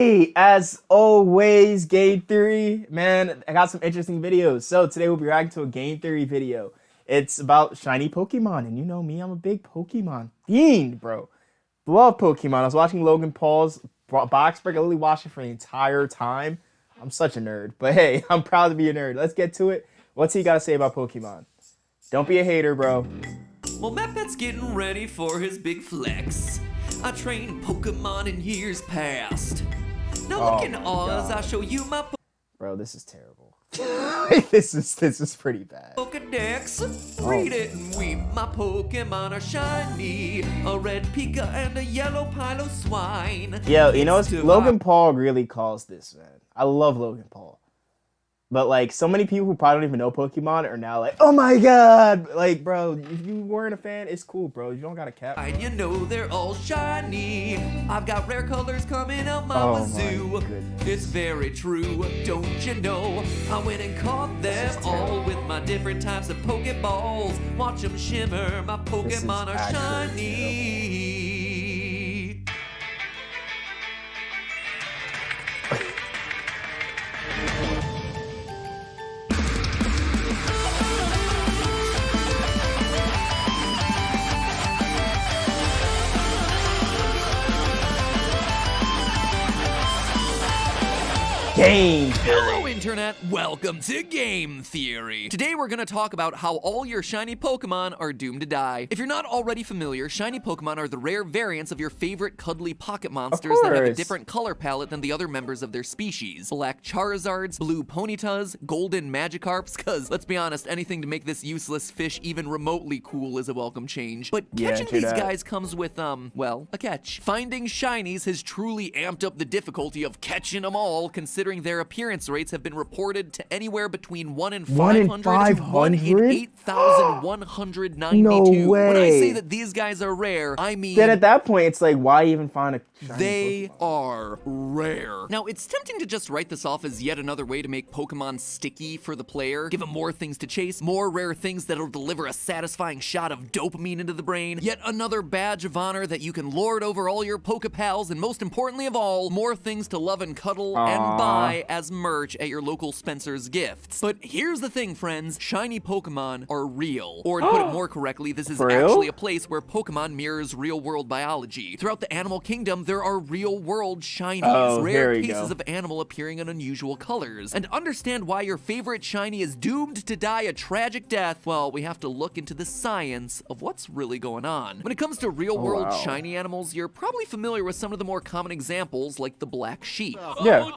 Hey, as always, game theory, man, I got some interesting videos. So today we'll be reacting to a game theory video. It's about shiny Pokemon, and you know me, I'm a big Pokemon fiend, bro. Love Pokemon. I was watching Logan Paul's box break. I literally watched it for the entire time. I'm such a nerd, but hey, I'm proud to be a nerd. Let's get to it. What's he got to say about Pokemon? Don't be a hater, bro. Well, Mepet's getting ready for his big flex. I trained Pokemon in years past. Now look in Oz, I'll show you my Bro, this is terrible. this is pretty bad. Pokedex. Read it and weep. My Pokemon are shiny. A red Pika and a yellow Piloswine. Yo, you know what's Logan Paul really calls this, man. I love Logan Paul. But like so many people who probably don't even know Pokemon are now like, oh my god! Like, bro, if you weren't a fan, it's cool, bro. You don't got a cap. You know they're all shiny. I've got rare colors coming out my wazoo. It's very true, don't you know? I went and caught them all with my different types of Pokeballs. Watch them shimmer, my Pokemon are shiny. Game Hello Internet, welcome to Game Theory. Today we're gonna talk about how all your shiny Pokemon are doomed to die. If you're not already familiar, shiny Pokemon are the rare variants of your favorite cuddly pocket monsters that have a different color palette than the other members of their species. Black Charizards, blue Ponytas, golden Magikarps, cause let's be honest, anything to make this useless fish even remotely cool is a welcome change. But catching these guys comes with, well, a catch. Finding shinies has truly amped up the difficulty of catching them all, considering their appearance rates have been reported to anywhere between 1 in 500 to 1 in 8,192. No way. When I say that these guys are rare, I mean... Then at that point, it's like, why even find a shiny They Pokemon? are rare. Now, it's tempting to just write this off as yet another way to make Pokemon sticky for the player. Give them more things to chase, more rare things that'll deliver a satisfying shot of dopamine into the brain, yet another badge of honor that you can lord over all your Pokepals, and most importantly of all, more things to love and cuddle and buy as merch at your local Spencer's Gifts. But here's the thing, friends. Shiny Pokemon are real. Or to put it more correctly, this is actually a place where Pokemon mirrors real-world biology. Throughout the animal kingdom, there are real-world shinies, rare cases of animal appearing in unusual colors. And to understand why your favorite shiny is doomed to die a tragic death, well, we have to look into the science of what's really going on. When it comes to real-world shiny animals, you're probably familiar with some of the more common examples, like the black sheep. Yeah.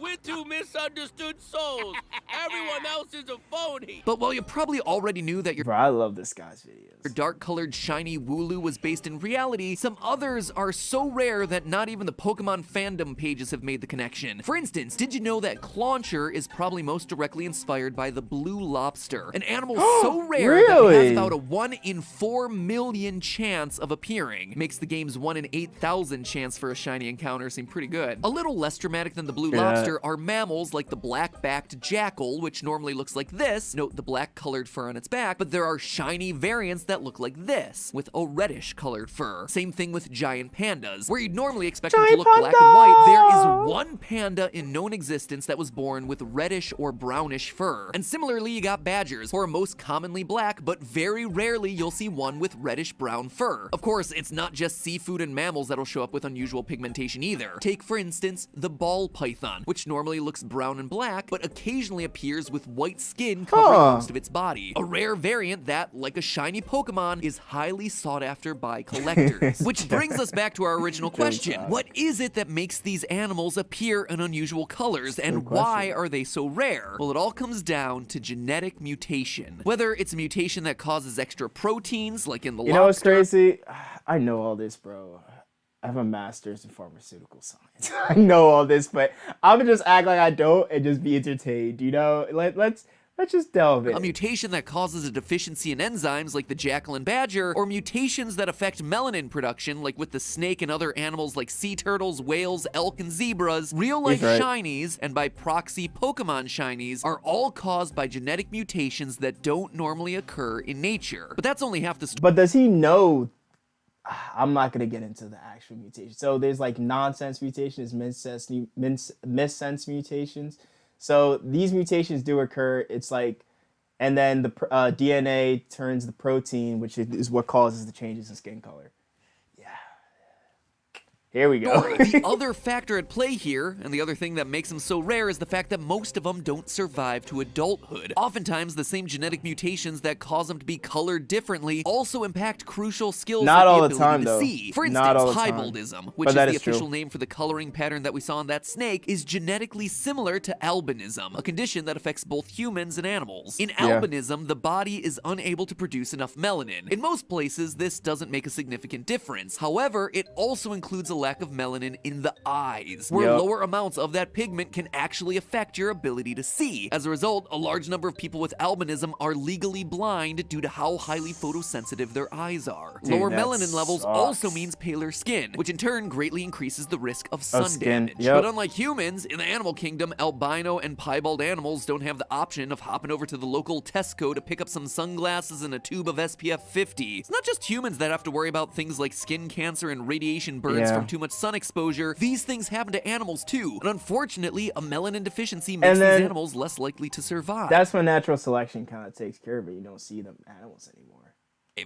We're two misunderstood souls. Everyone else is a phony. But while you probably already knew that Bro, I love this guy's videos. your dark-colored shiny Wooloo was based in reality, some others are so rare that not even the Pokemon fandom pages have made the connection. For instance, did you know that Clauncher is probably most directly inspired by the blue lobster, an animal so rare that it has about a 1 in 4 million chance of appearing. It makes the game's 1 in 8,000 chance for a shiny encounter seem pretty good. A little less dramatic than the blue lobster are mammals like the black-backed jackal, which normally looks like this. Note the black-colored fur on its back, but there are shiny variants that look like this, with a reddish-colored fur. Same thing with giant pandas. Where you'd normally expect them to look black and white, there is one panda in known existence that was born with reddish or brownish fur. And similarly, you got badgers, who are most commonly black, but very rarely you'll see one with reddish-brown fur. Of course, it's not just seafood and mammals that'll show up with unusual pigmentation either. Take, for instance, the ball python, which normally looks brown and black, but occasionally appears with white skin covering most of its body. A rare variant that, like a shiny Pokemon, is highly sought after by collectors. Which brings us back to our original question. What is it that makes these animals appear in unusual colors, and why are they so rare? Well, it all comes down to genetic mutation. Whether it's a mutation that causes extra proteins, like in the lobster. You know what's crazy? I know all this, bro. I have a master's in pharmaceutical science. I know all this, but I'm gonna just act like I don't and just be entertained, you know? Let's just delve in. A mutation that causes a deficiency in enzymes like the JACKAL and badger, or mutations that affect melanin production like with the snake and other animals like sea turtles, whales, elk, and zebras. Real-life shinies, and by proxy Pokemon shinies, are all caused by genetic mutations that don't normally occur in nature. But that's only half the story. But does he know I'm not gonna get into the actual mutation. So there's like nonsense mutations, missense mutations. So these mutations do occur. It's like, and then the DNA turns the protein, which is what causes the changes in skin color. Here we go. The other factor at play here, and the other thing that makes them so rare, is the fact that most of them don't survive to adulthood. Oftentimes, the same genetic mutations that cause them to be colored differently also impact crucial skills Not like all the the ability time, to though. see. For Not all instance, the time. hybaldism, which But is that the is true. official name for the coloring pattern that we saw in that snake, is genetically similar to albinism, a condition that affects both humans and animals. In albinism, the body is unable to produce enough melanin. In most places, this doesn't make a significant difference. However, it also includes a lack of melanin in the eyes, where lower amounts of that pigment can actually affect your ability to see. As a result, a large number of people with albinism are legally blind due to how highly photosensitive their eyes are. Dude, Lower that melanin levels sucks. also means paler skin, which in turn greatly increases the risk of sun skin, damage. yep. But unlike humans, in the animal kingdom, albino and piebald animals don't have the option of hopping over to the local Tesco to pick up some sunglasses and a tube of SPF 50. It's not just humans that have to worry about things like skin cancer and radiation burns from too much sun exposure. These things happen to animals too, and unfortunately, a melanin deficiency makes these animals less likely to survive. That's when natural selection kind of takes care of it. You don't see the animals anymore.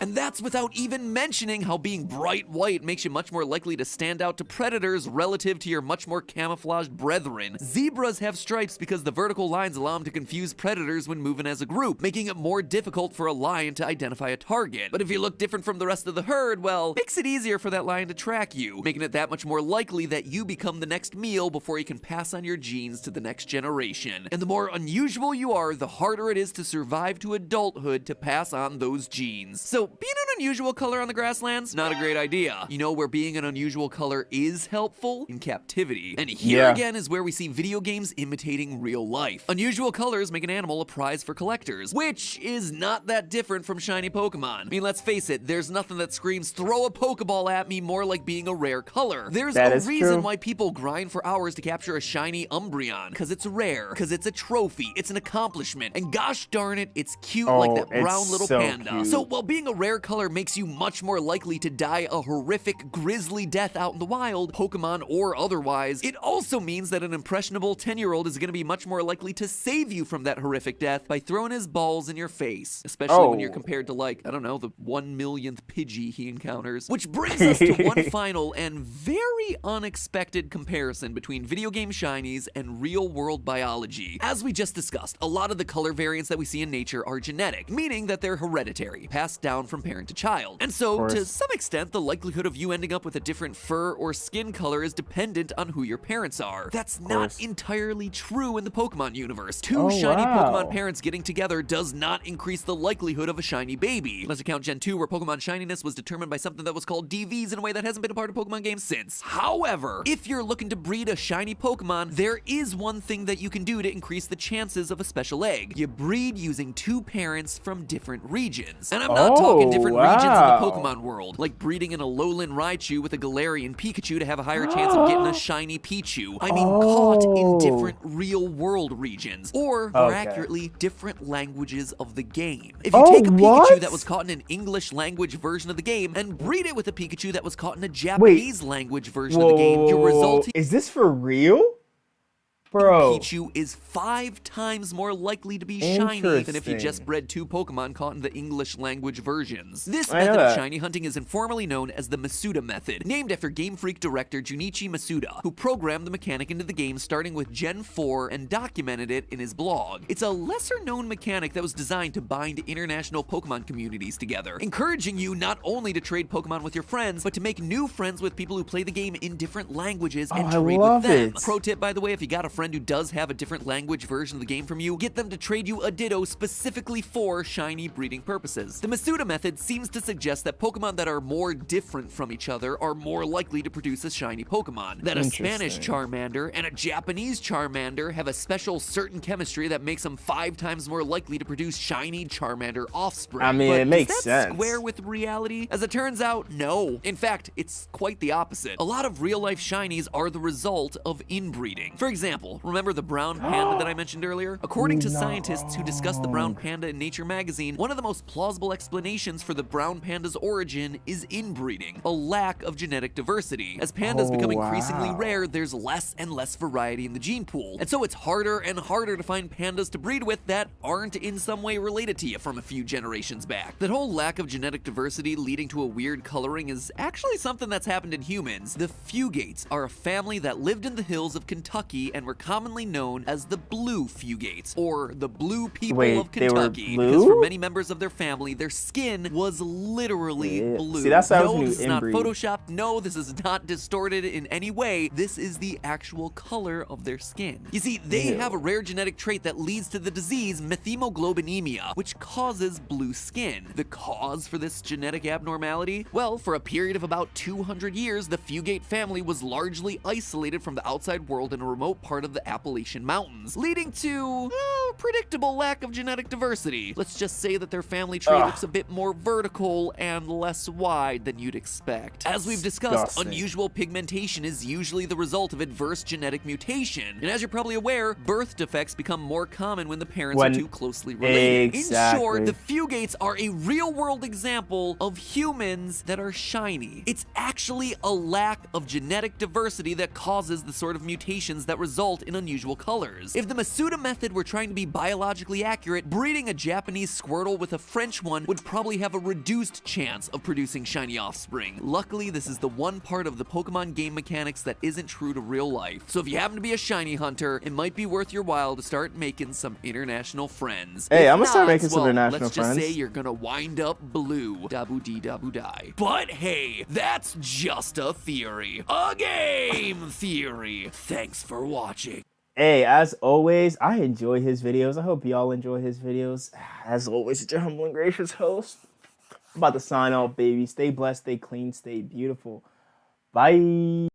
And that's without even mentioning how being bright white makes you much more likely to stand out to predators relative to your much more camouflaged brethren. Zebras have stripes because the vertical lines allow them to confuse predators when moving as a group, making it more difficult for a lion to identify a target. But if you look different from the rest of the herd, well, makes it easier for that lion to track you, making it that much more likely that you become the next meal before you can pass on your genes to the next generation. And the more unusual you are, the harder it is to survive to adulthood to pass on those genes. So, being an unusual color on the grasslands, not a great idea. You know where being an unusual color is helpful? In captivity. And here again is where we see video games imitating real life. Unusual colors make an animal a prize for collectors, which is not that different from shiny Pokemon. I mean, let's face it, there's nothing that screams throw a Pokeball at me more like being a rare color. There's a reason why people grind for hours to capture a shiny Umbreon, because it's rare, because it's a trophy, it's an accomplishment, and gosh darn it, it's cute like that brown little panda. Cute. So while being a rare color makes you much more likely to die a horrific, grisly death out in the wild, Pokemon or otherwise, it also means that an impressionable 10-year-old is going to be much more likely to save you from that horrific death by throwing his balls in your face, especially when you're compared to, like, I don't know, the 1 millionth Pidgey he encounters. Which brings us to one final and very unexpected comparison between video game shinies and real-world biology. As we just discussed, a lot of the color variants that we see in nature are genetic, meaning that they're hereditary, passed down from parent to child. And so, to some extent, the likelihood of you ending up with a different fur or skin color is dependent on who your parents are. That's not entirely true in the Pokemon universe. Two shiny Pokemon parents getting together does not increase the likelihood of a shiny baby. Unless you count Gen 2, where Pokemon shininess was determined by something that was called DVs in a way that hasn't been a part of Pokemon games since. However, if you're looking to breed a shiny Pokemon, there is one thing that you can do to increase the chances of a special egg. You breed using two parents from different regions. And I'm not talking different regions in the Pokemon world, like breeding an Alolan Raichu with a Galarian Pikachu to have a higher chance of getting a shiny Pichu. I mean, caught in different real-world regions, or more accurately, different languages of the game. If you take a Pikachu that was caught in an English language version of the game and breed it with a Pikachu that was caught in a Japanese language version of the game, your resulting Is this for real? Bro. Pichu is 5 times more likely to be shiny than if you just bred two Pokemon caught in the English language versions. This method of shiny hunting is informally known as the Masuda method, named after Game Freak director Junichi Masuda, who programmed the mechanic into the game starting with Gen 4 and documented it in his blog. It's a lesser-known mechanic that was designed to bind international Pokemon communities together, encouraging you not only to trade Pokemon with your friends, but to make new friends with people who play the game in different languages and trade with them. Pro tip, by the way, if you got a friend who does have a different language version of the game from you, get them to trade you a Ditto specifically for shiny breeding purposes. The Masuda method seems to suggest that Pokemon that are more different from each other are more likely to produce a shiny Pokemon. That a Spanish Charmander and a Japanese Charmander have a special certain chemistry that makes them 5 times more likely to produce shiny Charmander offspring. I mean, it makes does that sense. square with reality? As it turns out, no. In fact, it's quite the opposite. A lot of real-life shinies are the result of inbreeding. For example, real. Remember the brown panda that I mentioned earlier? According to scientists who discussed the brown panda in Nature magazine, one of the most plausible explanations for the brown panda's origin is inbreeding, a lack of genetic diversity. As pandas become increasingly rare, there's less and less variety in the gene pool, and so it's harder and harder to find pandas to breed with that aren't in some way related to you from a few generations back. That whole lack of genetic diversity leading to a weird coloring is actually something that's happened in humans. The Fugates are a family that lived in the hills of Kentucky and were commonly known as the Blue Fugates, or the Blue People of Kentucky, because for many members of their family, their skin was literally blue. See, that's how no, this is not photoshopped. No, this is not distorted in any way. This is the actual color of their skin. You see, they have a rare genetic trait that leads to the disease METHEMOGLOBINEMIA, which causes blue skin. The cause for this genetic abnormality? Well, for a period of about 200 years, the Fugate family was largely isolated from the outside world in a remote part of the Appalachian Mountains, leading to a predictable lack of genetic diversity. Let's just say that their family tree looks a bit more vertical and less wide than you'd expect. As we've discussed, unusual pigmentation is usually the result of adverse genetic mutation. And as you're probably aware, birth defects become more common when the parents are too closely related. In short, the Fugates are a real-world example of humans that are shiny. It's actually a lack of genetic diversity that causes the sort of mutations that result in unusual colors. If the Masuda method were trying to be biologically accurate, breeding a Japanese Squirtle with a French one would probably have a reduced chance of producing shiny offspring. Luckily, this is the one part of the Pokemon game mechanics that isn't true to real life. So if you happen to be a shiny hunter, it might be worth your while to start making some international friends. Hey, I'm gonna start making some international friends. Let's just say you're gonna wind up blue. Dabu-dee-dabu-die. But hey, that's just a theory. A game theory. Thanks for watching. Hey, as always, I enjoy his videos. I hope y'all enjoy his videos. As always, it's your humble and gracious host. I'm about to sign off, baby. Stay blessed, stay clean, stay beautiful. Bye.